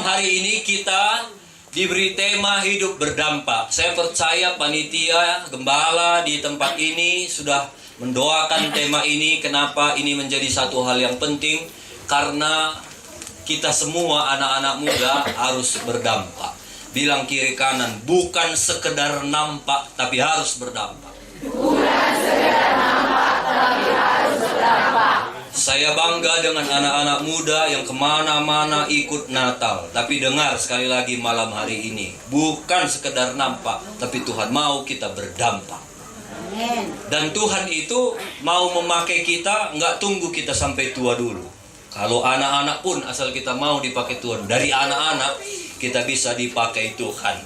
hari ini kita diberi tema hidup berdampak. Saya percaya panitia, gembala di tempat ini sudah mendoakan tema ini. Kenapa ini menjadi satu hal yang penting? Karena kita semua anak-anak muda harus berdampak. Bilang kiri kanan, bukan sekedar nampak tapi harus berdampak. Bukan sekedar nampak tapi harus berdampak. Saya bangga dengan anak-anak muda yang kemana-mana ikut Natal. Tapi dengar sekali lagi malam hari ini, bukan sekedar nampak, tapi Tuhan mau kita berdampak. Amin. Dan Tuhan itu mau memakai kita, nggak tunggu kita sampai tua dulu. Kalau anak-anak pun asal kita mau dipakai Tuhan. Dari anak-anak kita bisa dipakai Tuhan.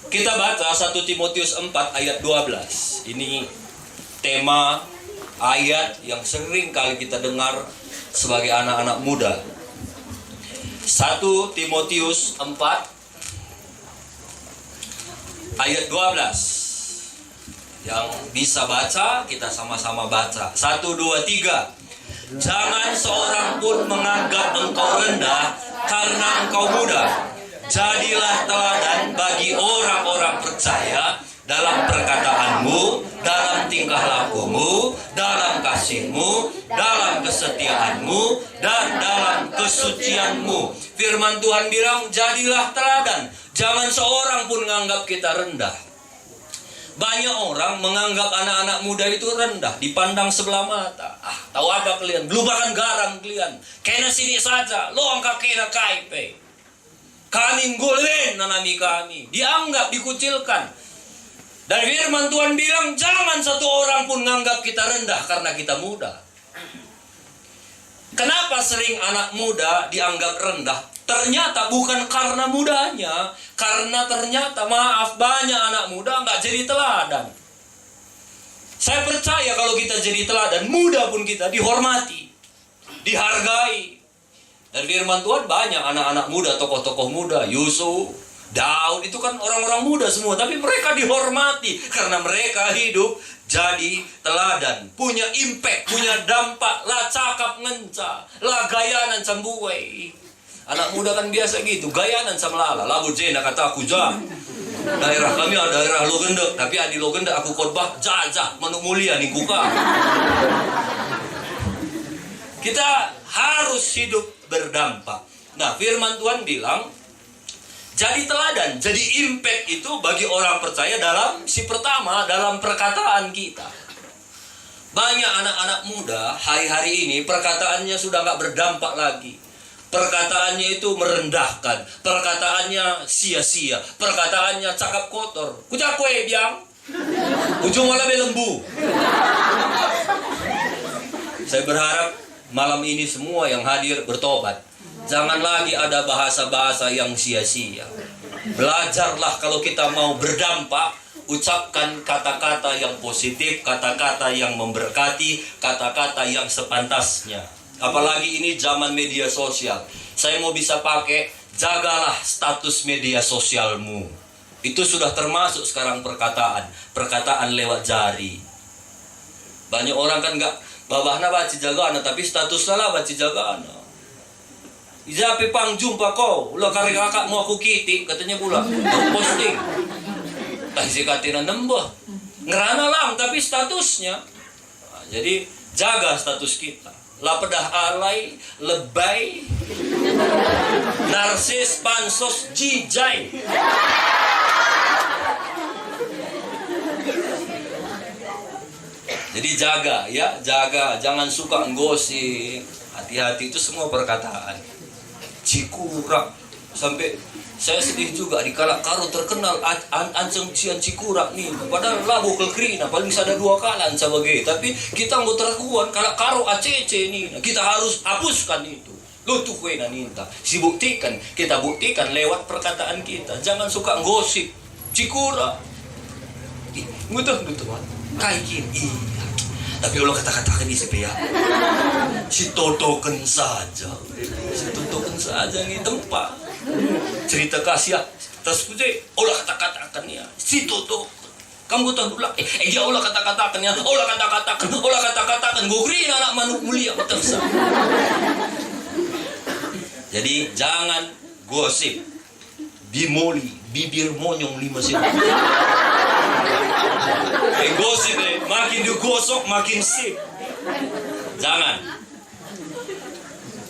Kita baca 1 Timotius 4 ayat 12. Ini tema ayat yang sering kali kita dengar sebagai anak-anak muda. 1 Timotius 4 ayat 12. Yang bisa baca, kita sama-sama baca. 1, 2, 3. Jangan seorang pun menganggap engkau rendah karena engkau muda. Jadilah teladan bagi orang-orang percaya dalam perkataanmu, dalam tingkah lakumu, dalam kasihmu, dalam kesetiaanmu, dan dalam kesucianmu. Firman Tuhan bilang, jadilah teladan. Jangan seorang pun menganggap kita rendah. Banyak orang menganggap anak-anak muda itu rendah, dipandang sebelah mata. Tahu ada kalian, lupakan garang kalian. Kena sini saja, lo angka kena kaipe. Kami nggolen nanami kami. Dianggap, dikucilkan. Dan firman Tuhan bilang, jangan satu orang pun menganggap kita rendah karena kita muda. Kenapa sering anak muda dianggap rendah? Ternyata bukan karena mudanya, karena ternyata maaf banyak anak muda nggak jadi teladan. Saya percaya kalau kita jadi teladan, muda pun kita dihormati, dihargai. Dan firman Tuhan banyak anak-anak muda, tokoh-tokoh muda, Yusuf, Daud, itu kan orang-orang muda semua, tapi mereka dihormati karena mereka hidup jadi teladan, punya impact, punya dampak, lah cakap ngenca, lah gayanan cambuai. Anak muda kan biasa gitu, gayanan sama lala, labu jena kata aku jah. Daerah kami ada daerah Logenda, tapi adi Logenda aku khotbah jah menuk mulia nih kuka. Kita harus hidup berdampak. Nah, firman Tuhan bilang, jadi teladan, jadi impact itu bagi orang percaya dalam pertama, dalam perkataan kita. Banyak anak-anak muda hari-hari ini perkataannya sudah nggak berdampak lagi. Perkataannya itu merendahkan, perkataannya sia-sia, perkataannya cakap kotor. Kucak kue biang, ujung malah lembu. Saya berharap malam ini semua yang hadir bertobat. Jangan lagi ada bahasa-bahasa yang sia-sia. Belajarlah kalau kita mau berdampak, ucapkan kata-kata yang positif, kata-kata yang memberkati, kata-kata yang sepantasnya. Apalagi ini zaman media sosial. Saya mau bisa pakai, jagalah status media sosialmu. Itu sudah termasuk sekarang perkataan lewat jari. Banyak orang kan nggak babahna baci jagana, tapi statusnya lah baci jagana. Ijapi pang jumpa kau, ulah kari kakak mau aku kitik, katanya pula, mau posting. Kasi katina nembah, ngerana lang, tapi statusnya. Nah, jadi jaga status kita. Lapedah alay, lebay, narsis, pansos, jijay. Jadi jaga ya, jaga, jangan suka nggosip. Hati-hati, itu semua perkataan. Cikurak, sampai saya sedih juga di Kalakaro terkenal anceng cian Cikurak nih. Padahal labu kelkrina paling sada 2 kalan sebagai. Tapi kita mau terkuan Kalakaro ACC nih. Kita harus hapuskan itu. Lo tuh kue naninta. Kita buktikan lewat perkataan kita. Jangan suka gosip. Cikurak. Ngutuh kaikin. Iya. Tapi Allah kata-katakan isi ya. Si totoken saja. Si totoken saja nih tempat. Cerita kasih terus putih olah kata-katakan ya si toto kamu tahu dulu dia olah kata-katakan ya olah kata-katakan gugri anak manuk mulia tersa. Jadi jangan gosip, bimoli, bibir monyong 5 sip. Gosip makin digosok makin sip. Jangan.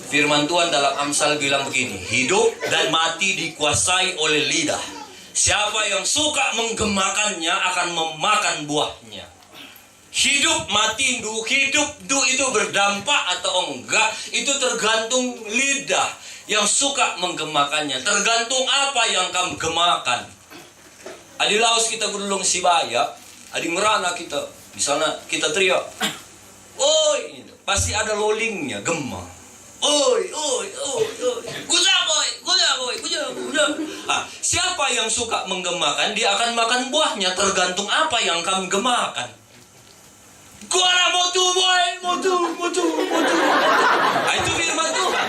Firman Tuhan dalam Amsal bilang begini, hidup dan mati dikuasai oleh lidah. Siapa yang suka menggemakannya akan memakan buahnya. Hidup mati hidup itu berdampak atau enggak, itu tergantung lidah yang suka menggemakannya. Tergantung apa yang kamu gemakan. Adi laos kita gulung sibaya, adi merana kita, di sana kita teriak, oi, pasti ada lolingnya, gema. Oi, kuda boy. Siapa yang suka menggemakan, dia akan makan buahnya. Tergantung apa yang kamu gemakan. Gua motu boy, motu. Itu firman Tuhan.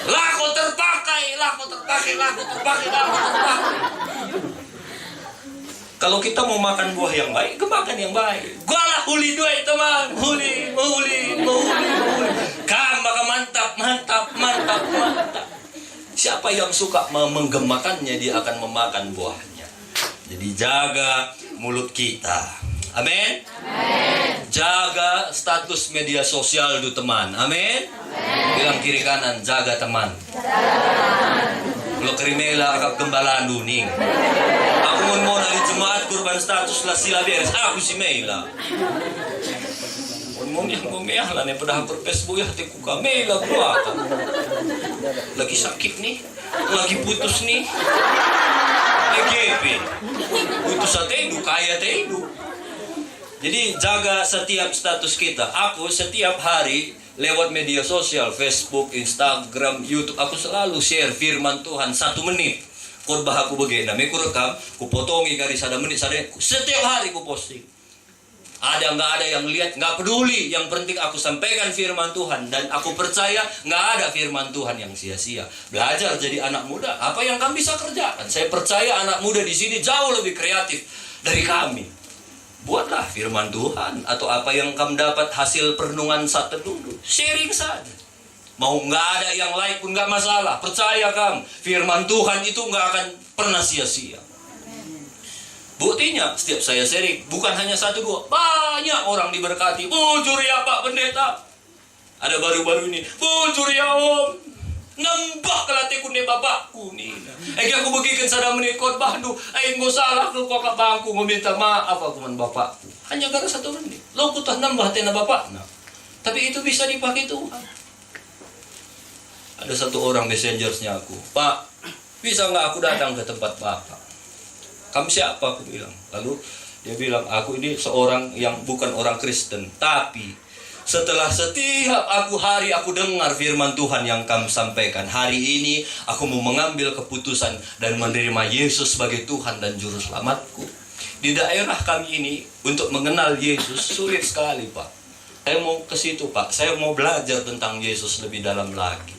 Laku terpakai. Kalau kita mau makan buah yang baik, gemakan yang baik. Gua lah huli duit teman, huli. Maka mantap. Siapa yang suka menggemakannya, dia akan memakan buahnya. Jadi jaga mulut kita. Amin. Jaga status media sosial du teman. Amin. Bilang kiri kanan, jaga teman. Lo kerimela akak gembala duning. Aku mau dari jemaat kurban status lah sila beres. Aku si Mela. Mau lah nih pada hampir Facebook ya hatiku Mela keluar. Lagi sakit nih, lagi putus nih. EGP. Putus atedu, kaya tedu. Jadi jaga setiap status kita. Aku setiap hari lewat media sosial, Facebook, Instagram, YouTube, aku selalu share firman Tuhan 1 menit. Khotbah aku begini, aku rekam, aku potongi dari 1 menit, setiap hari aku posting. Ada nggak ada yang lihat, nggak peduli. Yang penting aku sampaikan firman Tuhan, dan aku percaya nggak ada firman Tuhan yang sia-sia. Belajar jadi anak muda, apa yang kamu bisa kerjakan? Saya percaya anak muda di sini jauh lebih kreatif dari kami. Buatlah firman Tuhan atau apa yang kamu dapat hasil perenungan saat teduh, sharing saja. Mau nggak ada yang like pun nggak masalah. Percaya kamu, firman Tuhan itu nggak akan pernah sia-sia. Buktinya setiap saya sharing, bukan hanya 1-2, banyak orang diberkati. Bujur ya Pak Pendeta. Ada baru-baru ini, bujur ya Om. Nambah kelatiku nih bapakku nih. Aku bagikan 1 menit khotbah du. Nggak salah lu kok bangku meminta maaf aku man bapakku. Hanya gara 1 menit. Lo kutah nambah tena bapak. Nah, tapi itu bisa dipakai Tuhan. Ada 1 orang messengersnya aku. Pak, bisa nggak aku datang ke tempat bapak? Kamu siapa? Aku bilang. Lalu dia bilang, aku ini seorang yang bukan orang Kristen, tapi setelah setiap hari aku dengar firman Tuhan yang kamu sampaikan, hari ini aku mau mengambil keputusan dan menerima Yesus sebagai Tuhan dan Juru Selamatku. Di daerah kami ini untuk mengenal Yesus sulit sekali Pak. Saya mau ke situ Pak, saya mau belajar tentang Yesus lebih dalam lagi.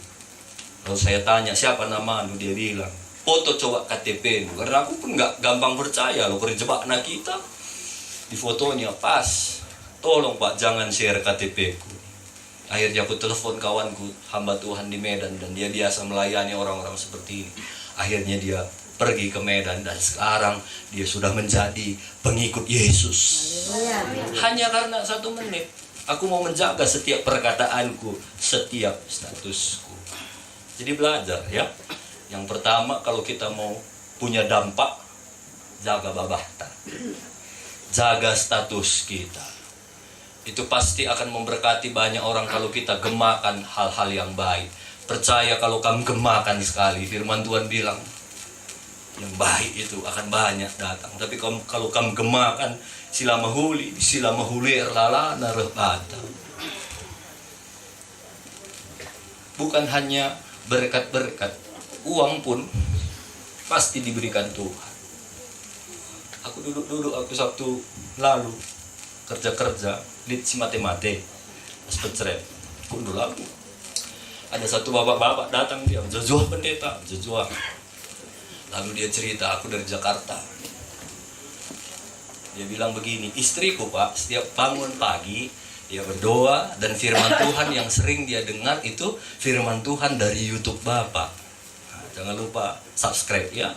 Lalu saya tanya, siapa namamu? Dia bilang, foto coba KTP. Karena aku pun nggak gampang percaya loh, kerjebak anak kita. Di fotonya pas. Tolong Pak, jangan share KTP ku. Akhirnya aku telepon kawanku, hamba Tuhan di Medan, dan dia biasa melayani orang-orang seperti ini. Akhirnya dia pergi ke Medan, dan sekarang dia sudah menjadi pengikut Yesus. Hanya karena 1 menit, aku mau menjaga setiap perkataanku, setiap statusku. Jadi belajar ya. Yang pertama, kalau kita mau punya dampak, jaga babahta. Jaga status kita. Itu pasti akan memberkati banyak orang kalau kita gemakan hal-hal yang baik. Percaya kalau kamu gemakan sekali, firman Tuhan bilang, yang baik itu akan banyak datang. Tapi kalau kamu gemakan, sila mahuli erlala narebata. Bukan hanya berkat-berkat, uang pun pasti diberikan Tuhan. Aku duduk aku Sabtu lalu kerja lihat si mate pas penceret kundur lalu ada 1 bapak-bapak datang, dia Jojoah pendeta, Jojoah. Lalu dia cerita, aku dari Jakarta. Dia bilang begini, istriku Pak setiap bangun pagi Dia berdoa dan firman Tuhan yang sering dia dengar itu firman Tuhan dari YouTube Bapak. Nah, jangan lupa subscribe ya.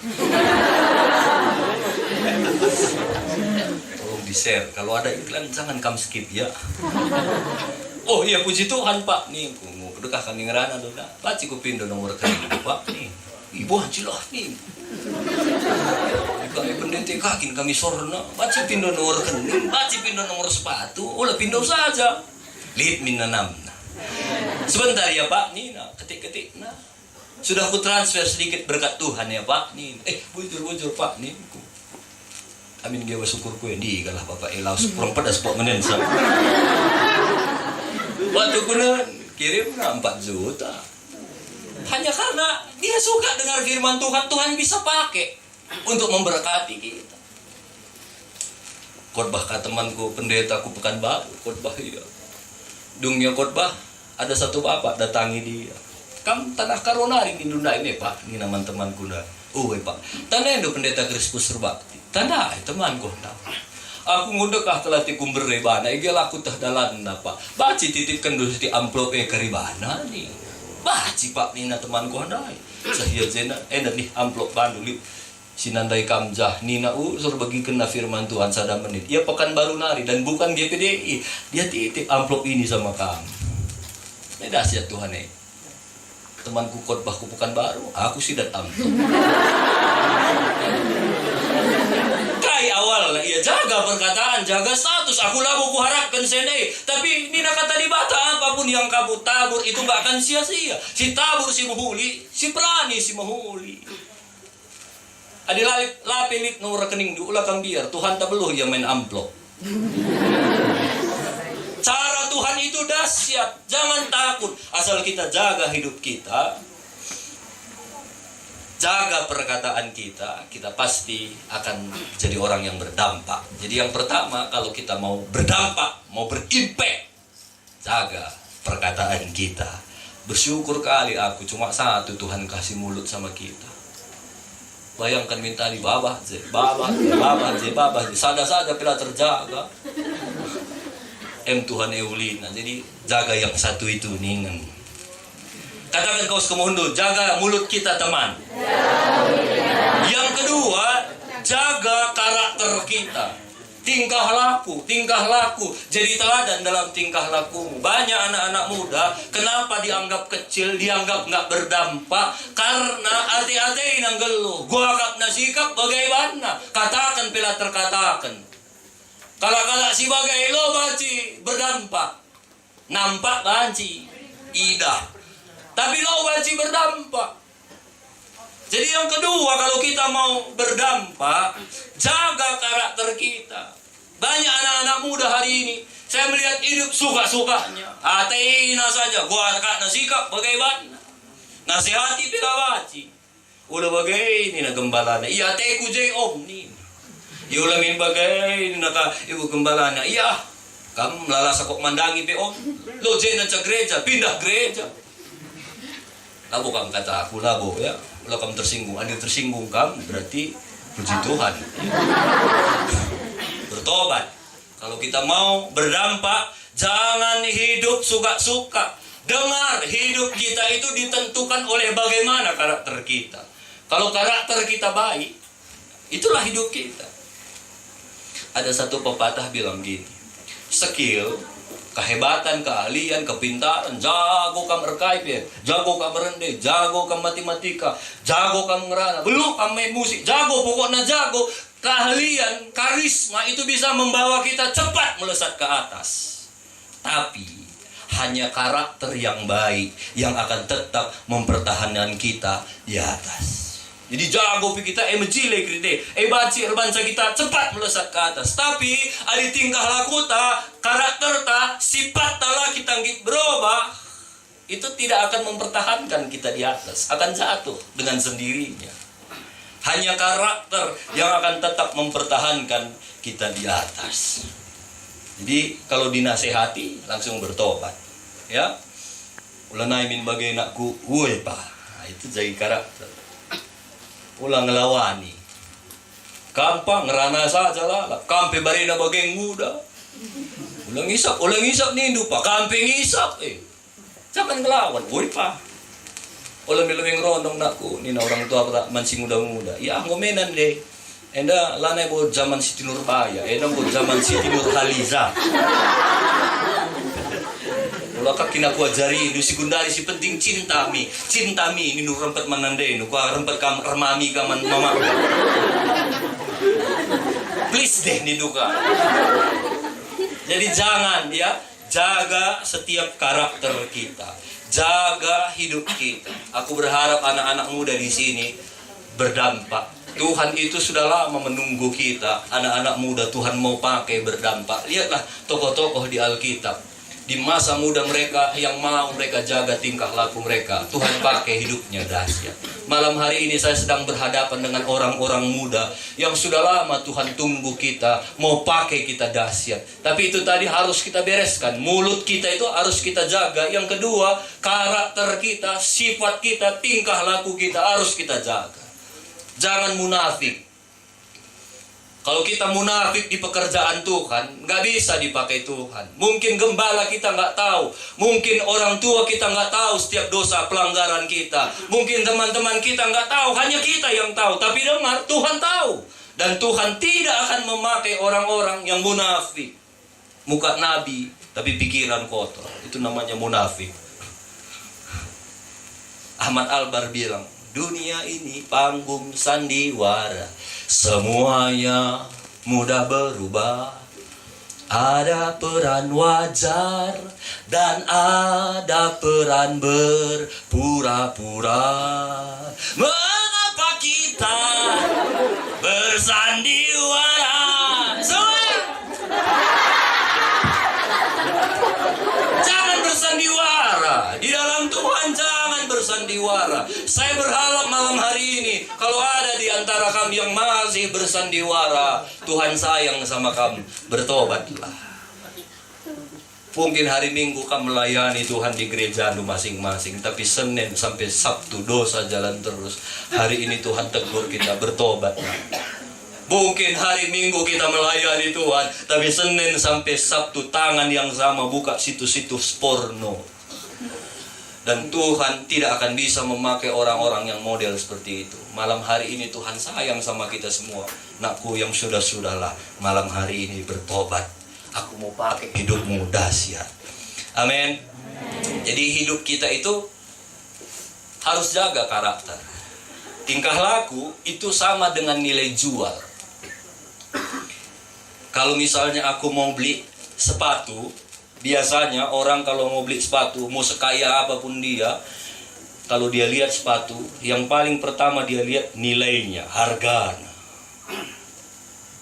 Tolong di-share. Kalau ada iklan jangan kamu skip ya. Oh iya, puji Tuhan Pak. Nih, dekah kami ngerana dona. Baci ku pindo nomor rekening Pak nih. Ibu hancilah nih. Kami pendete kakin kami sorna. Baci pindo nomor rekening, baci pindo nomor sepatu. Olah pindo saja. Lid minanam. Sebentar ya Pak nih, nah, ketik-ketik nah. Sudah ku transfer sedikit berkat Tuhan ya Pak nih. Bujur Pak nih. Amin dia bersyukurku ya di kalah Bapak Elaus kurang pedas pok menen sa. Waktu kuna kirim 4 juta. Hanya karena dia suka dengar firman Tuhan, Tuhan bisa pakai untuk memberkati kita. Khotbah kata temanku pendetaku Pekanbaru, khotbah iya. Dunia khotbah ada satu bapak datangi dia. Kam tanah karonari di dunia ini Pak, ini nama temanku dah. Oh Pak, tanah itu pendeta Kristus Serbakti. Tanah temanku dah. Aku ngundekah telah tikum berebana, igel aku tah dalan Pak. Baci titipkan dulu di amplop karibana nih. Baci Pak nina temanku handai. Sahia zena nih amplop banduli. Sinandai kamjah nina suruh bagi kena firman Tuhan sada menit. Ia Pekanbaru nari dan bukan GPDI. Dia titip amplop ini sama kamu. Ini dahsyat Tuhan Temanku khotbahku Pekanbaru, aku sih datang. Kai awal ia jaga perkataan, jaga status. Aku labu ku harapkan senai. Tapi nina kata di bata apapun yang kamu tabur itu gak akan sia-sia. Si tabur si muhuli, si perani si muhuli. Adi lapilit nomor rekening di ulah kang biar Tuhan tak beluh yang main amplop. Cara Tuhan itu dahsyat. Jangan takut. Asal kita jaga hidup kita, jaga perkataan kita, kita pasti akan jadi orang yang berdampak. Jadi yang pertama, kalau kita mau berdampak, mau berimpact, jaga perkataan kita. Bersyukur kali aku cuma satu Tuhan kasih mulut sama kita. Bayangkan minta di babah, sada-sada pila terjaga. Tuhan eulina. Jadi jaga yang satu itu ningen. Katakan kau sekemundur, jaga mulut kita teman. Yang kedua, jaga karakter kita. Tingkah laku. Jadi teladan dalam tingkah lakumu. Banyak anak-anak muda, kenapa dianggap kecil, dianggap nggak berdampak? Karena hati-hati nang geluh. Gua agak nasikap bagaimana? Katakan pila terkatakan. Kalau si bagai lo banci berdampak. Nampak banci. Idah. Tapi lo banci berdampak. Jadi yang kedua, kalau kita mau berdampak, jaga karakter kita. Banyak anak-anak muda hari ini, saya melihat hidup suka-sukanya. Ateina saja, gua akan sikap bagaimana. Nasihati pila baci. Ulah bagai ini na gembalana. Iya teku jay om ni. Iulah min bagai ini naka ibu gembalana. Iya, kamu lalasa kok mandangi pe om. Lo jay na sa gereja, pindah gereja. Labo kamu kata aku labo ya. Kalau kamu tersinggung, ada tersinggung kamu berarti puji Tuhan. Bertobat. Kalau kita mau berdampak, jangan hidup suka-suka. Dengar, hidup kita itu ditentukan oleh bagaimana karakter kita. Kalau karakter kita baik, itulah hidup kita. Ada satu pepatah bilang gini, skill, kehebatan, keahlian, kepintaran, jago kamu archive, jago kamu rende, jago kamu matematika, jago kamu ngerana, belum kamu main musik, jago pokoknya jago. Keahlian, karisma itu bisa membawa kita cepat melesat ke atas. Tapi hanya karakter yang baik yang akan tetap mempertahankan kita di atas. Jadi jago kita menjile krite, baci bangsa kita cepat melesat ke atas. Tapi ada tingkah laku ta, karakter ta, sifat ta kita berubah, itu tidak akan mempertahankan kita di atas, akan jatuh dengan sendirinya. Hanya karakter yang akan tetap mempertahankan kita di atas. Jadi kalau dinasehati langsung bertobat, ya. Ulanai min bagai nakku, woi pa, itu jadi karakter. Ulang ngelawani. Gampang ngerana saja lah. Kampe barina bageng muda. Ulang isap nih pa. Kamping isap eh. Jangan ngelawan, boy pa. Ulang milawing rondong naku, ni na orang tua tak mansing muda-muda. Ya ngomenan deh. Enda lanai bo zaman Siti Nurbaya, enda bo zaman Siti Nurhaliza. Ulaka kinaku ajari itu si gundari si penting cinta mi ini nu rempet manande nu ka rempet kam remami kaman mama. Please deh nih duka. Jadi jangan ya, jaga setiap karakter kita, jaga hidup kita. Aku berharap anak-anak muda di sini berdampak. Tuhan itu sudah lama menunggu kita, anak-anak muda Tuhan mau pakai berdampak. Lihatlah tokoh-tokoh di Alkitab. Di masa muda mereka yang mau mereka jaga tingkah laku mereka, Tuhan pakai hidupnya dahsyat. Malam hari ini saya sedang berhadapan dengan orang-orang muda yang sudah lama Tuhan tunggu kita, mau pakai kita dahsyat. Tapi itu tadi harus kita bereskan. Mulut kita itu harus kita jaga. Yang kedua, karakter kita, sifat kita, tingkah laku kita harus kita jaga. Jangan munafik. Kalau kita munafik di pekerjaan Tuhan, nggak bisa dipakai Tuhan. Mungkin gembala kita nggak tahu. Mungkin orang tua kita nggak tahu setiap dosa pelanggaran kita. Mungkin teman-teman kita nggak tahu. Hanya kita yang tahu. Tapi dengar, Tuhan tahu. Dan Tuhan tidak akan memakai orang-orang yang munafik. Muka nabi, tapi pikiran kotor. Itu namanya munafik. Ahmad Albar bilang, dunia ini panggung sandiwara, semuanya mudah berubah. Ada peran wajar dan ada peran berpura-pura. Mengapa kita bersandiwara? Jangan bersandiwara. Di dalam Tuhan jangan bersandiwara. Saya berharap malam hari ini, kalau ada di antara kami yang masih bersandiwara, Tuhan sayang sama kamu, bertobatlah. Mungkin hari Minggu kamu melayani Tuhan di gereja masing-masing, tapi Senin sampai Sabtu dosa jalan terus. Hari ini Tuhan tegur kita, bertobatlah. Mungkin hari Minggu kita melayani Tuhan, tapi Senin sampai Sabtu tangan yang sama buka situs-situs porno. Dan Tuhan tidak akan bisa memakai orang-orang yang model seperti itu. Malam hari ini Tuhan sayang sama kita semua. Nakku yang sudah-sudahlah, malam hari ini bertobat. Aku mau pakai hidupmu dahsyat. Amin. Jadi hidup kita itu harus jaga karakter. Tingkah laku itu sama dengan nilai jual. Kalau misalnya aku mau beli sepatu, biasanya orang kalau mau beli sepatu, mau sekaya apapun dia, kalau dia lihat sepatu, yang paling pertama dia lihat nilainya, harganya.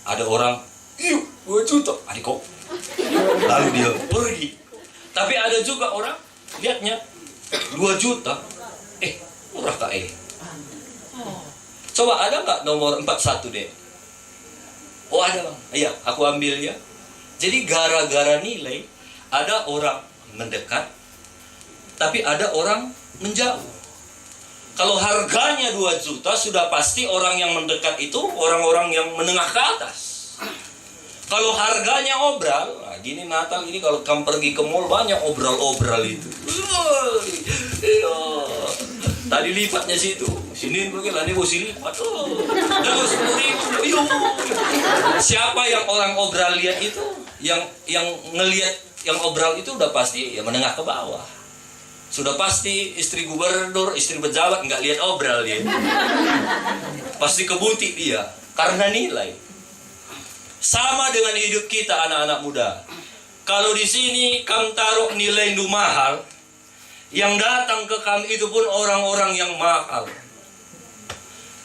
Ada orang, yuk 2 juta, adik kok. Lalu dia pergi. Tapi ada juga orang, lihatnya 2 juta, murah kak Coba ada nggak nomor 41 deh? Oh ada bang, iya aku ambil ya. Jadi gara-gara nilai, ada orang mendekat, tapi ada orang menjauh. Kalau harganya 2 juta, sudah pasti orang yang mendekat itu orang-orang yang menengah ke atas. Kalau harganya obral, nah gini Natal ini kalau kamu pergi ke mall banyak obral-obral itu. Tadi lipatnya situ, sini pergi lah nih bosi lipat. Terus siapa yang orang obral lihat itu, yang ngelihat yang obral itu udah pasti ya menengah ke bawah. Sudah pasti istri gubernur, istri pejabat nggak lihat obral dia. Pasti ke butik dia karena nilai. Sama dengan hidup kita anak-anak muda. Kalau di sini kamu taruh nilai yang mahal, yang datang ke kamu itu pun orang-orang yang mahal.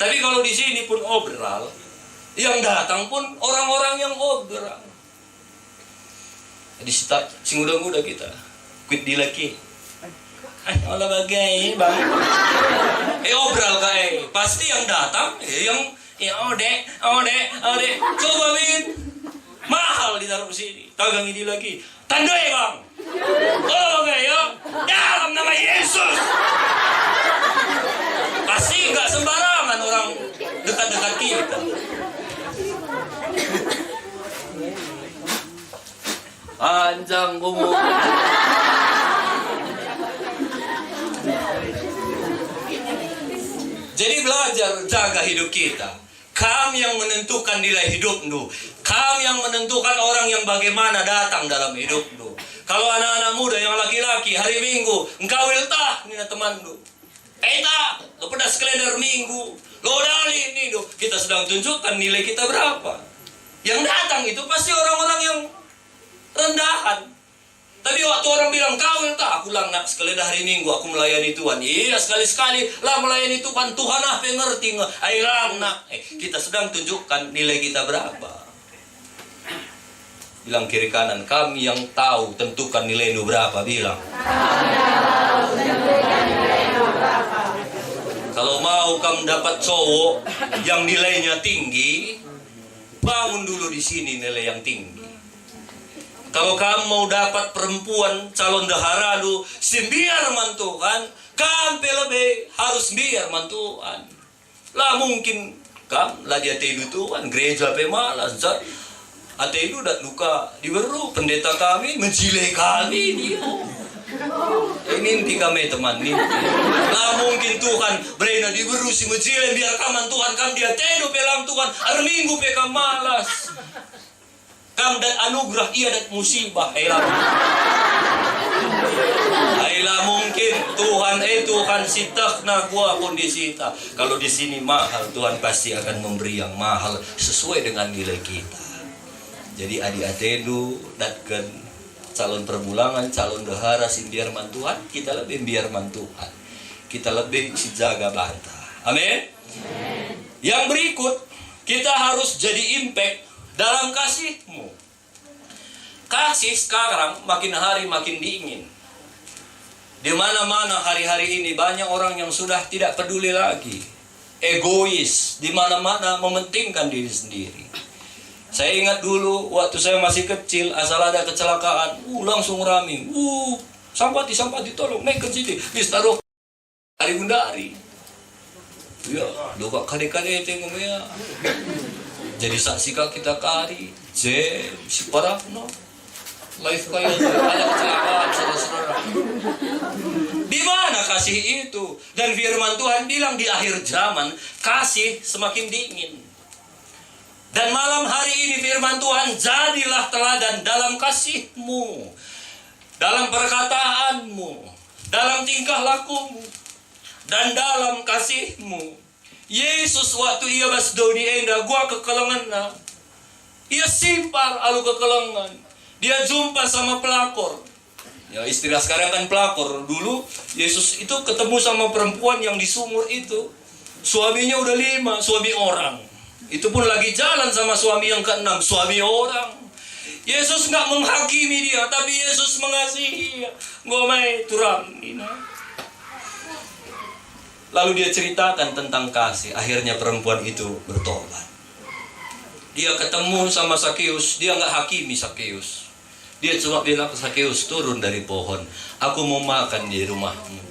Tapi kalau di sini pun obral, yang datang pun orang-orang yang obral. Jadi si muda-muda kita, quit di laki. Olah bagai bang. Obral kae, pasti yang datang, yang ode. Coba Win, mahal ditaruh sini. Tagang ini lagi, tandai bang. Oh bagai ya, dalam nama Yesus. Pasti nggak sembarangan orang dekat-dekat kita. panjang umur. Jadi belajar jaga hidup kita. Kamu yang menentukan nilai hidupmu. Kamu yang menentukan orang yang bagaimana datang dalam hidupmu. Kalau anak-anak muda yang laki-laki hari Minggu, engkau wiltah ini temanmu. Tak, lo pedas keleder Minggu. Lo dali ini do. Kita sedang tunjukkan nilai kita berapa. Yang datang itu pasti orang-orang yang rendahan. Tadi waktu orang bilang kawin tak, aku lang nak sekali hari Minggu aku melayani Tuhan. Iya sekali-sekali lah melayani Tuhan. Tuhan apa yang ngerti nggak? Ayo lang nak. Kita sedang tunjukkan nilai kita berapa. Bilang kiri kanan, kami yang tahu tentukan nilaimu berapa. Bilang. Kalau mau kamu dapat cowok yang nilainya tinggi, bangun dulu di sini nilai yang tinggi. Kalau kamu mau dapat perempuan calon dahara lu, sembiar mantuan, kamu lebih harus biar mantuan. Lah mungkin kamu lah dia tedu Tuhan, gereja pemalas, atau dak luka diberu pendeta kami mencilai kami dia. Mimpi kami teman, mimpi. Lah mungkin Tuhan berena diberu si mencilai biar kaman Tuhan kamu dia tedu pelang Tuhan, hari Minggu pekam malas. Kam dan anugerah ia dan musibah. Ayolah mungkin Tuhan sitakna gua kondisi kita. Kalau di sini mahal, Tuhan pasti akan memberi yang mahal sesuai dengan nilai kita. Jadi adik-adik itu datkan calon perbulangan, calon dahara biar mantuan, kita lebih biar mantuan. Kita lebih si jaga bantah. Amin. Yang berikut, kita harus jadi impact dalam kasihmu. Kasih sekarang makin hari makin dingin. Di mana-mana hari-hari ini banyak orang yang sudah tidak peduli lagi. Egois, di mana-mana mementingkan diri sendiri. Saya ingat dulu waktu saya masih kecil, asal ada kecelakaan, langsung rame. Sampati tolong, naik ke sini. Taruh hari bundari. Ya, doa kali-kali tengok ya. Jadi saksi kita kari, si parah no, life kayak ada kecelakaan saudara-saudara. Di mana kasih itu? Dan firman Tuhan bilang di akhir zaman kasih semakin dingin. Dan malam hari ini firman Tuhan, jadilah teladan dalam kasihmu, dalam perkataanmu, dalam tingkah lakumu, dan dalam kasihmu. Yesus waktu ia basdo di enda gua kekelengan na. Ia simpar alu kekelengan. Dia jumpa sama pelakor. Ya istilah sekarang kan pelakor. Dulu Yesus itu ketemu sama perempuan yang di sumur itu. Suaminya udah 5, suami orang. Itu pun lagi jalan sama suami yang ke-6, suami orang. Yesus nggak menghakimi dia, tapi Yesus mengasihi dia. Gua mai turam ina. Lalu dia ceritakan tentang kasih. Akhirnya perempuan itu bertobat. Dia ketemu sama Sakeus. Dia nggak hakimi Sakeus. Dia cuma bilang ke Sakeus, turun dari pohon. Aku mau makan di rumahmu.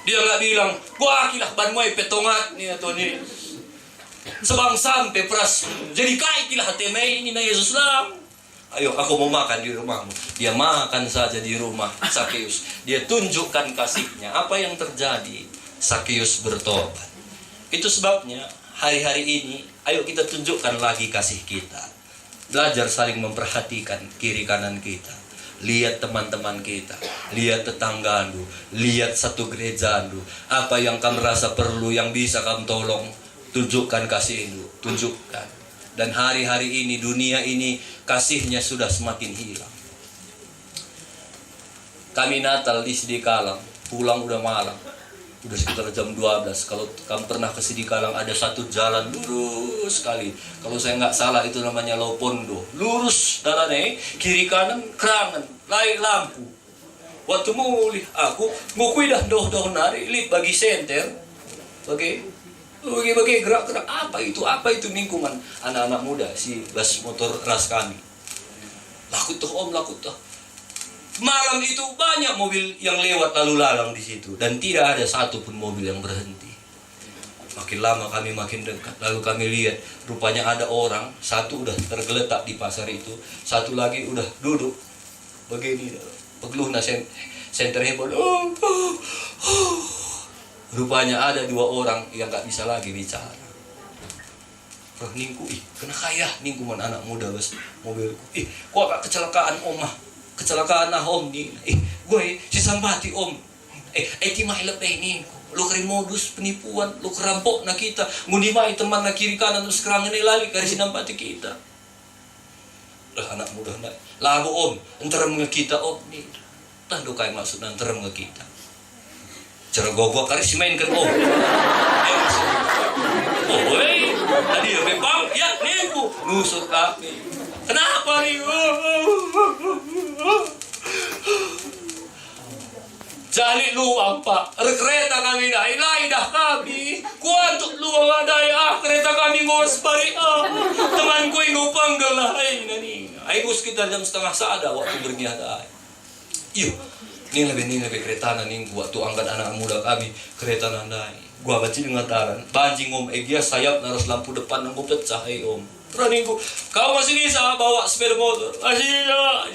Dia nggak bilang, gua akilah banmoy petongat nih atau nih. Sebang sampai pras. Jadi kaikilah temei ini na Yesus lang. Ayo, aku mau makan di rumahmu. Dia makan saja di rumah Sakeus. Dia tunjukkan kasihnya. Apa yang terjadi? Sakeus bertobat. Itu sebabnya hari-hari ini ayo kita tunjukkan lagi kasih kita. Belajar saling memperhatikan kiri kanan kita. Lihat teman-teman kita, lihat tetanggamu, lihat satu gerejamu. Apa yang kamu rasa perlu yang bisa kamu tolong, tunjukkan kasihmu, tunjukkan. Dan hari-hari ini dunia ini kasihnya sudah semakin hilang. Kami Natal di Sidikalang, pulang udah malam. Udah sekitar jam 12. Kalau kamu pernah ke Sidikalang, ada satu jalan lurus sekali. Kalau saya nggak salah itu namanya Lopondo. Lurus jalannya, kiri kanan kerangan, lain lampu. Waktu mulih aku ngukui dah doh nari lip bagi senter. Bagi gerak-gerak apa itu lingkungan anak-anak muda si bas motor ras kami. Laku tuh om, laku tuh. Malam itu banyak mobil yang lewat lalu lalang di situ dan tidak ada satu pun mobil yang berhenti. Makin lama kami makin dekat, lalu kami lihat rupanya ada orang, satu udah tergeletak di pasar itu, satu lagi udah duduk begini pegluh na center handphone. Rupanya ada 2 orang yang gak bisa lagi bicara. Roh ningku, kena kaya ningku man anak muda bos mobilku. Kok agak kecelakaan om mah, kecelakaan nah om nih. Gue si Sambati om. Ti mah lebih ningku. Lu kering modus penipuan, lu kerampok na kita. Ngundi mai teman na kiri kanan terus kerangan lali kari Sinampati kita. Lah anak muda nak. Lagu om, entar mga kita om nih. Tah do kay maksud entar mga kita. Cara gogok kari si main kan om. Woi, tadi ya memang ya nipu nusuk kami. Kenapa nih? Jali luang pak, kereta kami naik dah kami. Kuantuk luang ada kereta kami ngos bari temanku yang ngupanggal lah nani. Ayo sekitar jam 1:30 ada waktu berniaga. Iyo, ini lebih kereta nani waktu angkat anak muda kami kereta nandai. Gua baca dengan taran, banjing om, dia sayap naruh lampu depan nang pecah om. Terus kau masih bisa bawa sepeda motor? Masih bisa.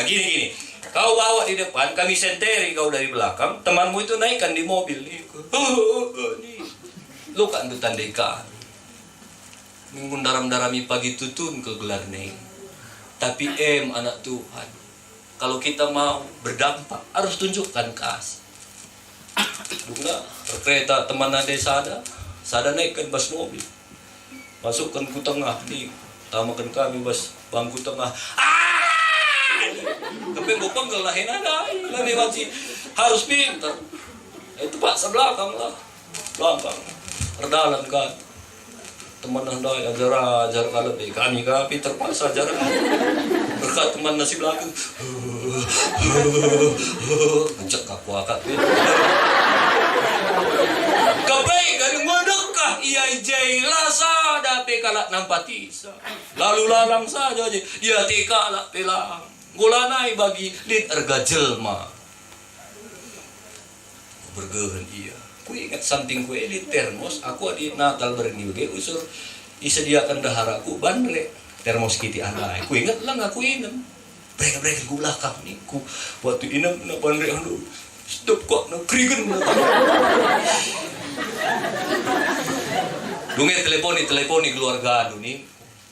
Gini. Kau bawa di depan, kami senteri kau dari belakang, temanmu itu naikkan di mobil. Lu kan itu tandaikan. Minggu daram-darami pagi tutun ke gelar nih. Tapi anak Tuhan, kalau kita mau berdampak harus tunjukkan kasih. Duna kereta teman desa sada naikkan bas mobil, masukkan ku tengah nih, tamakan kami bas bangku tengah. Tapi bopang gak lahin ada, lewat sih harus pintar. Itu pak sebelakang lah, belakang, perdalan kan. Teman anda ajar kalau kami terpaksa ajar. Berkat teman nasi belakang, ngecek aku akak. Kapai garing medekah ia jailah sada pekalat nampatisa. Lalu lalang saja je dia tekalat pelang. Gulanai bagi lid erga jelma. Bergehen iya. Ku ingat samping ku di termos aku di Natal berniu ge usur disediakan daharaku bandre termos kiti anai. Ku ingat lang aku inem. Brek ku belakang niku. Waktu inem na bandre anu. Stop kok na krigen na. Dunge teleponi keluarga anu nih.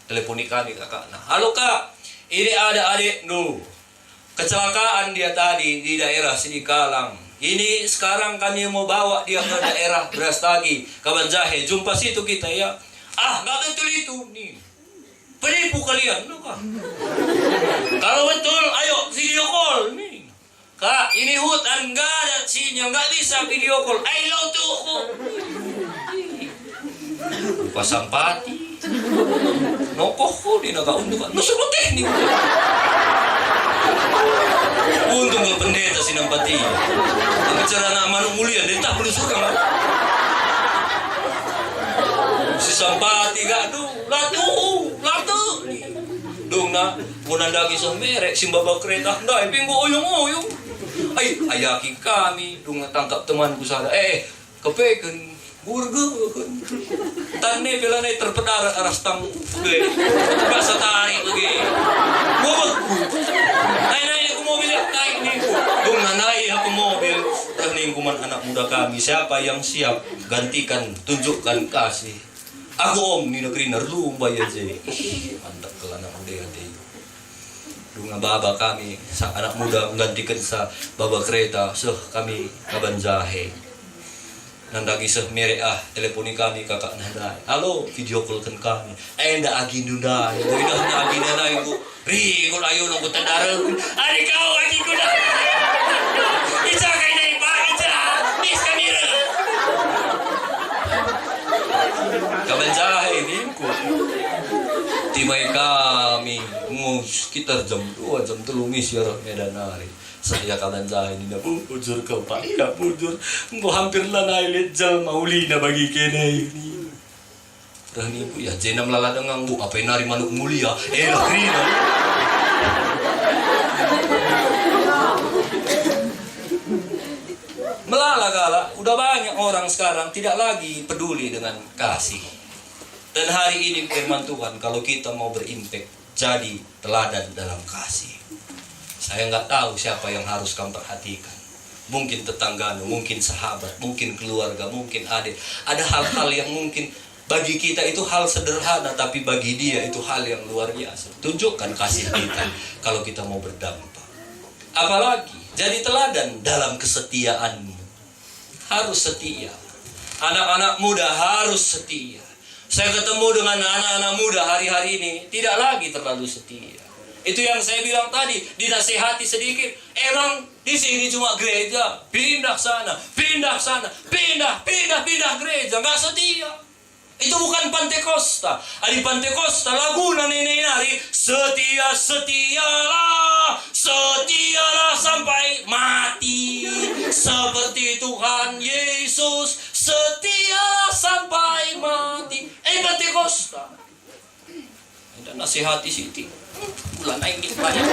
Teleponi kami kakak. Nah, halo kak. Ini ada adik nu. Kecelakaan dia tadi di daerah Sidikalang. Ini sekarang kami mau bawa dia ke daerah Brastagi, Kabanjahe. Jumpa situ kita ya. Nggak betul itu nih. Penipu kalian, no, Kak? Kalau betul, ayo video call nih. Kak, ini hutan nggak ada sinyal, nggak bisa video call. Ayo tuh. Pasang pati. Nokoh di naga untuk nusuk teknik. Untung ke pendeta Sinampati. Bicara nama mulia dia tak belusur kan. Si Sampati gak latu. Dong na munandagi sa merek simbaba kereta ndai pinggo oyong. Ay ayakin kami dong tangkap temanku sada. Kepeken burgeun. Tane bila nai terpedar aras tang ge. Basa tarik lagi. Gobek. Naik aku mobil naik nih. Dong naik aku mobil. Terning kuman anak muda kami. Siapa yang siap gantikan tunjukkan kasih. Aku om ni negeri narlumba ya je. Mantap kalau anak muda ya. Dong baba kami sa anak muda menggantikan sa baba kereta. Kami Kabanjahe. Nandagi seh mere teleponi kami kakak nandai. Halo, video call kan kami. Nda agi nundai. Boy dah agi nandai ku. Ri ko ayo nang kutandareng. Ari kau agi ku dah. Isa kay nai pa isa. Mis kamera. Kabanjahe ini ku. Timai kami sekitar jam 2 jam 3 misir Medan hari. Saya Kabanjahe ini bujur ke Pak, ya bujur. Mau hampir lah nailit jal mauli na bagi kene ini. Rani bu ya jenam lala dengan bu apa nari manuk mulia. Lakrina. Melala gala, udah banyak orang sekarang tidak lagi peduli dengan kasih. Dan hari ini firman Tuhan kalau kita mau berimpact jadi teladan dalam kasih. Saya nggak tahu siapa yang harus kamu perhatikan. Mungkin tetanggamu, mungkin sahabat, mungkin keluarga, mungkin adik. Ada hal-hal yang mungkin bagi kita itu hal sederhana, tapi bagi dia itu hal yang luar biasa. Tunjukkan kasih kita kalau kita mau berdampak. Apalagi jadi teladan dalam kesetiaanmu. Harus setia. Anak-anak muda harus setia. Saya ketemu dengan anak-anak muda hari-hari ini, tidak lagi terlalu setia. Itu yang saya bilang tadi, dinasihati sedikit. Emang di sini cuma gereja, pindah sana, pindah gereja, nggak setia. Itu bukan Pantekosta. Di Pantekosta Laguna nenek nari, setialah sampai mati. Seperti Tuhan Yesus, setialah sampai mati. Pantekosta. Dan nasihati Siti. Bulan naik banyak.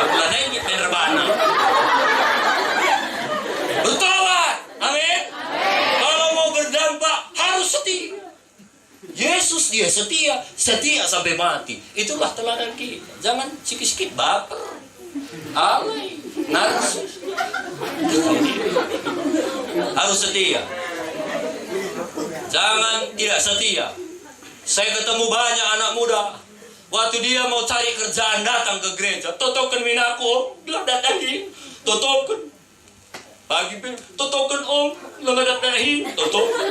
Bulan naik penerbana. Bertobat. Amin. Kalau mau berdampak harus setia. Yesus dia setia sampai mati. Itulah teladan kita. Jangan sikit-sikit baper, alay, narsis. Harus setia. Jangan tidak setia. Saya ketemu banyak anak muda. Waktu dia mau cari kerjaan datang ke gereja, totokan minaku, ladadahin, totokan. Pagi totokan om, langadadahin, totokan.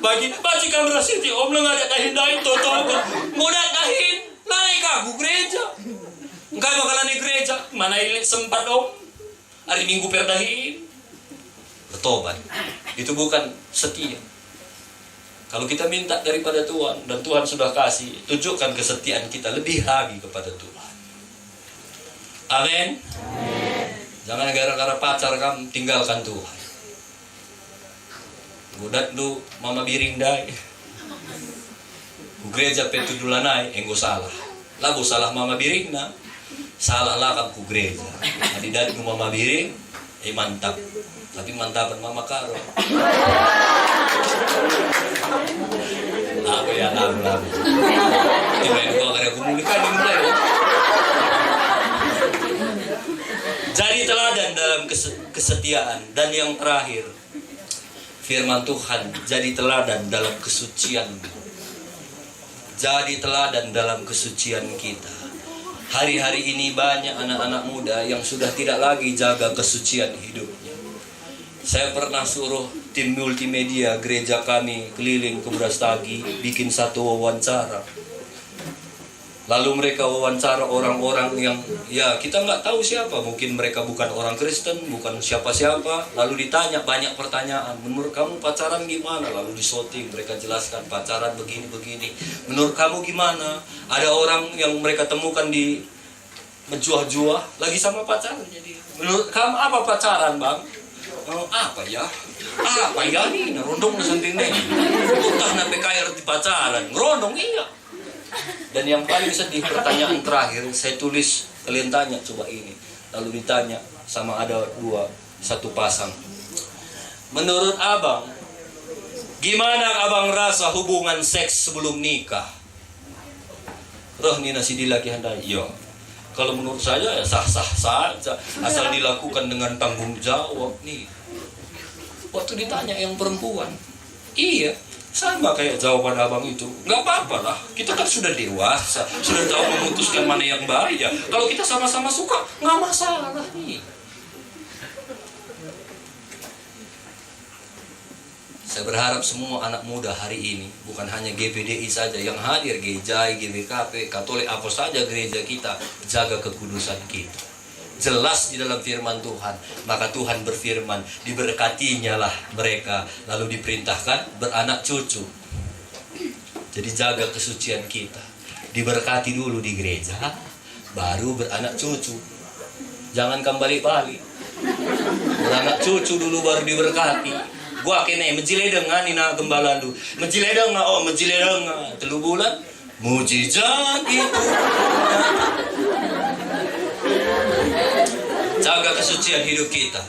Pagi kamera siti om, langadadahin dahin, totokan. Ngadadahin, naik aku gereja. Enggak bakalan di gereja, mana ini sempat om. Hari Minggu perdahin. Bertobat. Itu bukan setia. Kalau kita minta daripada Tuhan, dan Tuhan sudah kasih, tunjukkan kesetiaan kita lebih lagi kepada Tuhan. Amin. Jangan gara-gara pacar kamu tinggalkan Tuhan. Budak du mama biring dai. Gereja petu dulanai, enggo salah. Lagu salah mama biring na, salah lah kamu gereja. Adi dari mama biring, mantap. Tapi mantapan mama karo. Lagu ya lagu. Tiba-tiba gua karya komunikasi mulai. Jadi teladan dalam kesetiaan. Dan yang terakhir, firman Tuhan, jadi teladan dalam kesucian. Jadi teladan dalam kesucian kita. Hari-hari ini banyak anak-anak muda yang sudah tidak lagi jaga kesucian hidupnya. Saya pernah suruh tim multimedia gereja kami keliling ke Brastagi bikin satu wawancara. Lalu mereka wawancara orang-orang yang ya kita nggak tahu siapa, mungkin mereka bukan orang Kristen, bukan siapa-siapa. Lalu ditanya banyak pertanyaan, menurut kamu pacaran gimana? Lalu disorting, mereka jelaskan pacaran begini-begini. Menurut kamu gimana? Ada orang yang mereka temukan di menjuah-juah lagi sama pacaran. Jadi menurut kamu apa pacaran, Bang? Apa ya nih ngerondong na sentine utah na PKR di pacaran ngerondong iya. Dan yang paling sedih, pertanyaan terakhir saya tulis, kalian tanya coba ini, lalu ditanya sama ada satu pasang, menurut abang gimana abang rasa hubungan seks sebelum nikah? Roh ni nasi dilaki handai yo. Kalau menurut saya ya sah-sah saja asal dilakukan dengan tanggung jawab nih. Waktu ditanya yang perempuan, iya sama kayak jawaban abang itu, nggak apa-apa lah. Kita kan sudah dewasa, sudah tahu memutuskan mana yang bahaya. Kalau kita sama-sama suka, nggak masalah nih. Saya berharap semua anak muda hari ini, bukan hanya GPDI saja yang hadir, GJI, GBKP, Katolik, apa saja gereja kita, jaga kekudusan kita. Jelas di dalam firman Tuhan, maka Tuhan berfirman, diberkatinya lah mereka, lalu diperintahkan beranak cucu. Jadi jaga kesucian kita. Diberkati dulu di gereja, baru beranak cucu. Jangan kembali-balik. Beranak cucu dulu baru diberkati. Gua kene menjiledeng nina gembala lu. Menjiledeng telu bulan mujizat itu. Jaga kesucian hidup kita.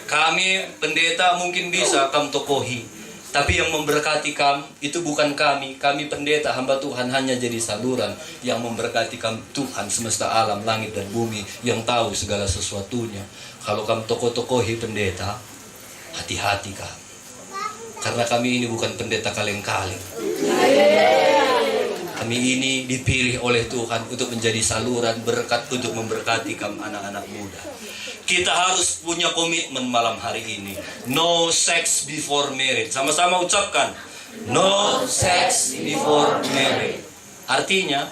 Kami pendeta mungkin bisa kamu tokohi. Tapi yang memberkati kamu itu bukan kami pendeta, hamba Tuhan hanya jadi saluran yang memberkati kamu. Tuhan semesta alam, langit dan bumi yang tahu segala sesuatunya. Kalau kamu tokoh-tokohi pendeta, hati-hati kamu. Karena kami ini bukan pendeta kaleng-kaleng. Kami ini dipilih oleh Tuhan untuk menjadi saluran berkat untuk memberkati kamu anak-anak muda. Kita harus punya komitmen malam hari ini. No sex before marriage. Sama-sama ucapkan. No sex before marriage. Artinya,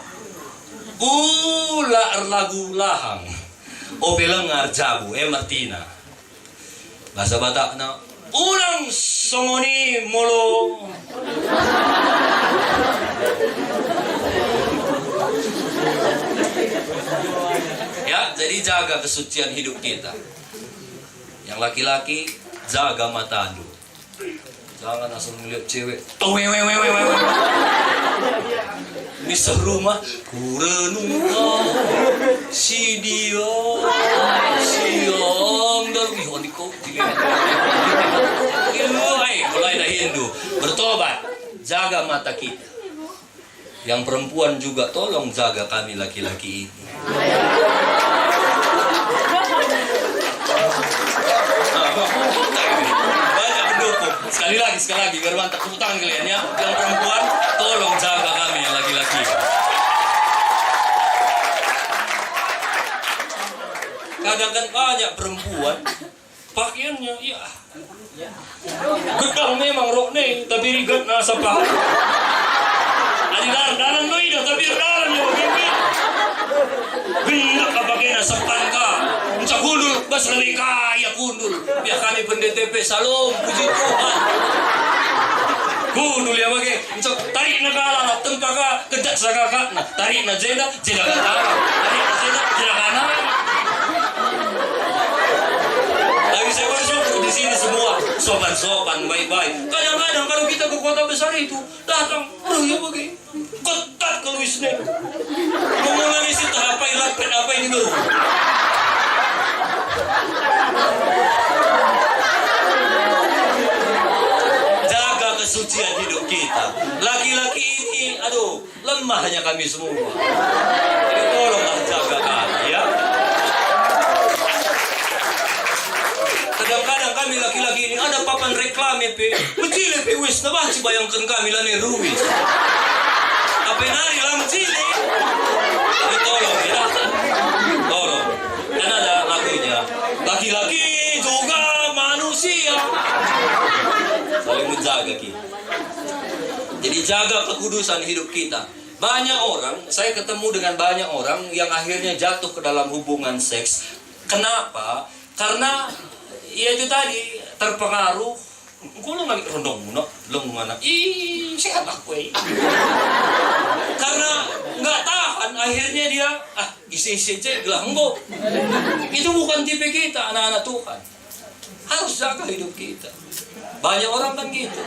ula lagu lahang. O pelengar jabu, Martina. Bahasa Batak na, ulang songoni molo. Ya, jadi jaga kesucian hidup kita. Yang laki-laki, jaga mata lu. Jangan langsung melihat cewek. Misal rumah, kurenunga si dia, siang dan wihoniko. Mulai dah Hindu. Bertobat, jaga mata kita. Yang perempuan juga tolong jaga kami laki-laki ini. Banyak pendukung. Sekali lagi biar mantap tepuk tangan kalian ya. Yang perempuan tolong jaga kami yang laki-laki. Kadang kan banyak perempuan pakaiannya ya gedang memang rok nih tapi rigat nasa paha. Adi daran lo ida tapi daran yo bibi. Benak ka pakai nasa pangka. Unsa kundul bas lebih kaya kundul. Biar kami pendetp salom puji Tuhan. Kundul ya bagi. Unsa tarik na kala tempa ka kedak sa kakak. Nah, tarik na jeda ka tarik. Tarik na jeda kanan. Lagi saya bersyukur di sini semua sopan-sopan, baik-baik. Kadang-kadang kalau kita ke kota besar itu datang, ya bagi ketat kalau isne. Ngomongin isi apa ilapet apa ini baru. Jaga kesucian hidup kita. Laki-laki ini, aduh, lemahnya kami semua. Jadi tolonglah jaga kami ya. Kadang-kadang kami laki-laki ini ada papan reklame pe, mencile pe wis na baci bayangkan kami lani ruwis. Apa nari lah mencile? Tolong ya, tolong. Dan ada lagunya, laki-laki juga manusia. Saling menjaga kita. Jadi jaga kekudusan hidup kita. Banyak orang, saya ketemu dengan banyak orang yang akhirnya jatuh ke dalam hubungan seks. Kenapa? Karena ya itu tadi terpengaruh. Kau lo ngambil rendong no, lo mana? Siapa aku ini? Karena nggak tahan, akhirnya dia isi-isi aja gelang bo. Itu bukan tipe kita, anak-anak Tuhan. Harus jaga hidup kita. Banyak orang kan gitu.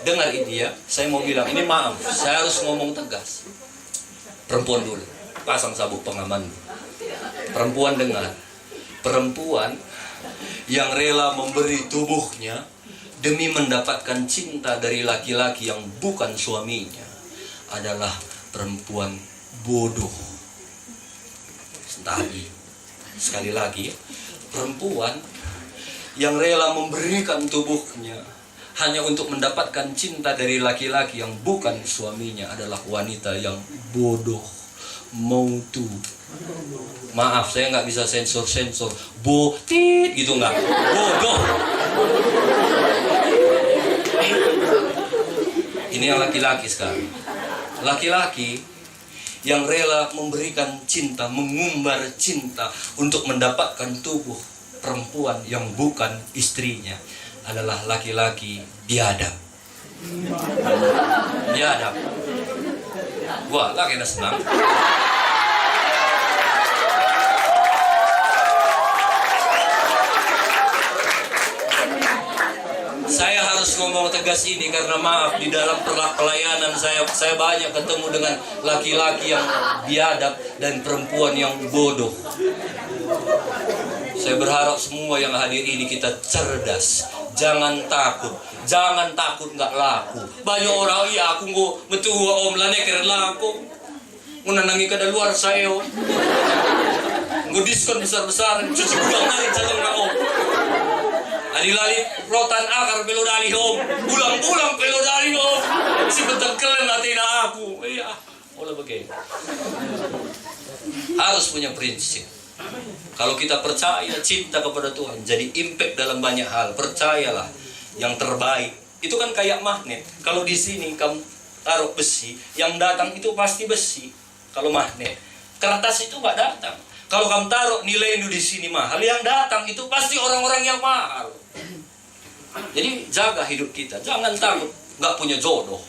Dengar ini ya, saya mau bilang ini maaf, saya harus ngomong tegas. Perempuan dulu, pasang sabuk pengaman. Perempuan dengar, perempuan yang rela memberi tubuhnya demi mendapatkan cinta dari laki-laki yang bukan suaminya adalah perempuan bodoh. Tadi sekali lagi, perempuan yang rela memberikan tubuhnya hanya untuk mendapatkan cinta dari laki-laki yang bukan suaminya adalah wanita yang bodoh. Mautu. Maaf, saya nggak bisa sensor-sensor. Botit gitu nggak. Bodoh. Ini yang laki-laki sekarang. Laki-laki yang rela memberikan cinta, mengumbar cinta untuk mendapatkan tubuh perempuan yang bukan istrinya adalah laki-laki biadab. Biadab. Wah, lah kena senang. Saya harus ngomong tegas ini karena maaf, di dalam pelayanan saya banyak ketemu dengan laki-laki yang biadab dan perempuan yang bodoh. Saya berharap semua yang hadir ini kita cerdas, Jangan takut nggak laku. Banyak orang, iya aku nggak metua om lane keren laku. Menanangi kada luar saya om. Nggak diskon besar-besaran, cuci gudang nari calon na om. Adi lali rotan akar pelodali om. Bulang-bulang pelodali om. Si betul keren hati na aku. Iya, olah begini. Harus punya prinsip. Kalau kita percaya, cinta kepada Tuhan, jadi impact dalam banyak hal. Percayalah, yang terbaik. Itu kan kayak magnet. Kalau di sini kamu taruh besi, yang datang itu pasti besi. Kalau magnet, kertas itu nggak datang. Kalau kamu taruh nilai di sini mahal, yang datang itu pasti orang-orang yang mahal. Jadi jaga hidup kita, jangan takut nggak punya jodoh.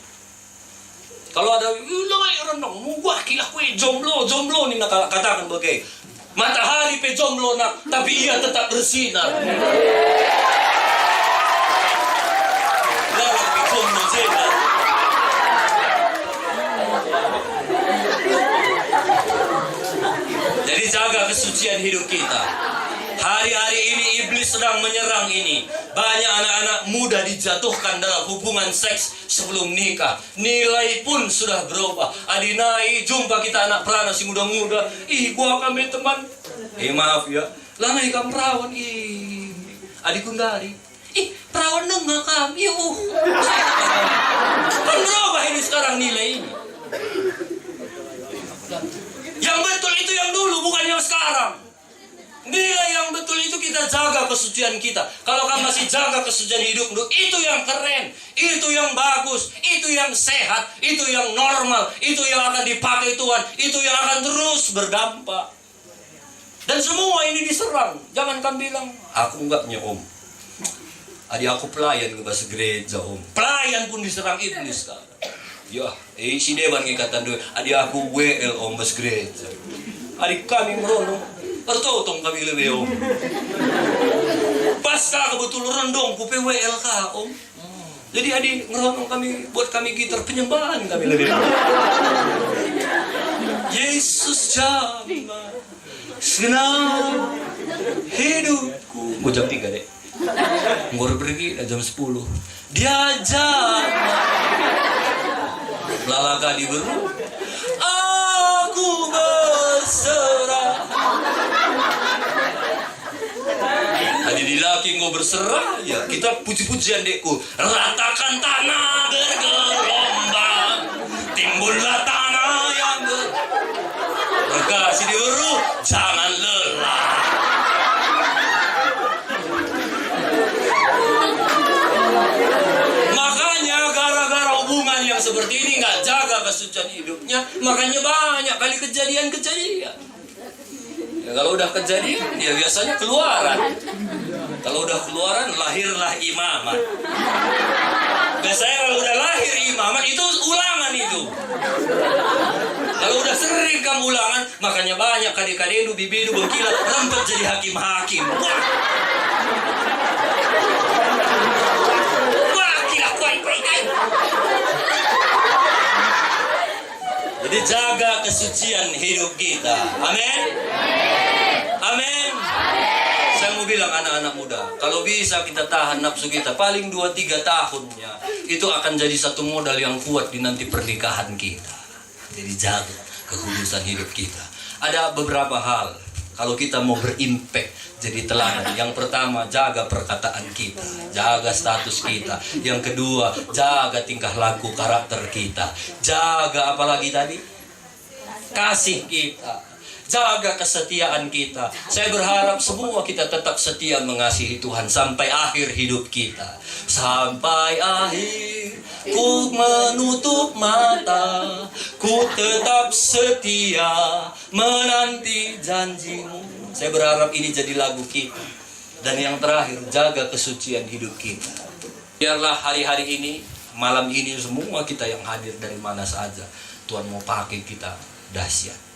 Kalau ada orang mau gua kira kue jomblo nih nak katakan bagai matahari pe jomblo nak, tapi ia tetap bersinar. Jangan pe jomblo zenar. Jadi jaga kesucian hidup kita. Hari-hari ini iblis sedang menyerang ini. Banyak anak-anak muda dijatuhkan dalam hubungan seks sebelum nikah. Nilai pun sudah berubah. Adinai jumpa kita anak perana si muda-muda. Ih, gua kami teman. Maaf ya. Lanai kam perawan. Ih, adik kundari. Ih, perawan nengah kami. Kan berubah ini sekarang nilai ini. Yang betul itu yang dulu, bukan yang sekarang. Nilai yang betul itu kita jaga kesucian kita. Kalau kamu masih jaga kesucian hidupmu, itu yang keren, itu yang bagus, itu yang sehat, itu yang normal, itu yang akan dipakai Tuhan, itu yang akan terus berdampak. Dan semua ini diserang. Jangan kamu bilang, aku enggak punya om. Adik aku pelayan ke bahasa gereja om. Pelayan pun diserang iblis sekarang. Ya, si Dewan ngikatan dulu. Adik aku WL om bahasa gereja. Adik kami meronong. Pertotong kami lebih om. Pasca kebetul rendong kupe WLK om. Jadi adik ngeronong kami, buat kami gitar penyembahan kami lebih. Yesus jamah senang hidupku. Gue jam 3 deh. Gue pergi jam 10. Dia jamah lalaga di beru. Aku berserah. Tadi di laki gue berserah, ya kita puji-pujian dekku. Ratakan tanah bergelombang, timbullah tanah yang berkasih di beru, jangan lelah. Makanya gara-gara hubungan yang seperti ini nggak jaga kesucian hidupnya, makanya banyak kali kejadian-kejadian. Ya, kalau udah kejadian, ya biasanya keluaran. Kalau udah keluaran, lahirlah imamat. Biasanya kalau udah lahir imamat, itu ulangan itu. Kalau udah sering kamu ulangan, makanya banyak kadek-kadek bibidu bengkilat, rempet jadi hakim-hakim. Wah, gila, kuai. Jadi jaga kesucian hidup kita. Amin. Amin. Saya mau bilang anak-anak muda, kalau bisa kita tahan nafsu kita paling 2-3 tahunnya, itu akan jadi satu modal yang kuat di nanti pernikahan kita. Jadi jaga kekudusan hidup kita. Ada beberapa hal kalau kita mau berimpact jadi teladan. Yang pertama, jaga perkataan kita, jaga status kita. Yang kedua, jaga tingkah laku karakter kita. Jaga apalagi tadi? Kasih kita. Jaga kesetiaan kita. Saya berharap semua kita tetap setia mengasihi Tuhan sampai akhir hidup kita. Sampai akhir ku menutup mata, ku tetap setia menanti janjimu. Saya berharap ini jadi lagu kita. Dan yang terakhir, jaga kesucian hidup kita. Biarlah hari-hari ini, malam ini semua kita yang hadir dari mana saja, Tuhan mau pakai kita dahsyat.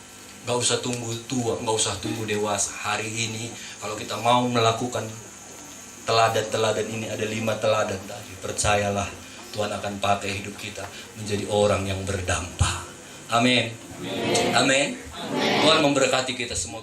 Gak usah tunggu tua, gak usah tunggu dewasa. Hari ini kalau kita mau melakukan teladan-teladan ini, ada 5 teladan tadi, percayalah Tuhan akan pakai hidup kita menjadi orang yang berdampak. Amin. Amin. Tuhan memberkati kita semua.